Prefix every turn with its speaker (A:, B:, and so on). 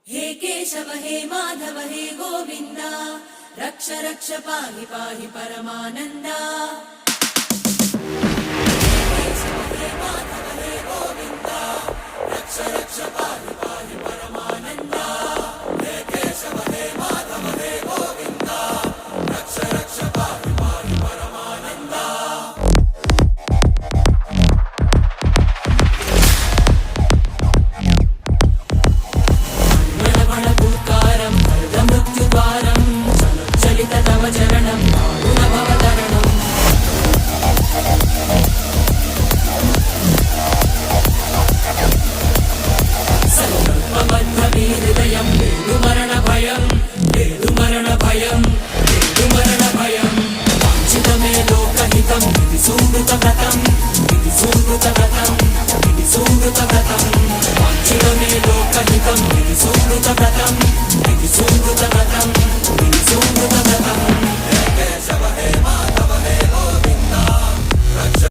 A: हे केशव हे माधव हे गोविन्द रक्ष रक्ष पाहि पाहि परमानन्दा। हे केशव हे माधव हे गोविन्द रक्ष रक्ष पाहि पाहि परमानन्दा। हे केशव हे माधव हे गोविन्द रक्ष रक्ष पाहि पाहि परमानन्दा। Subrata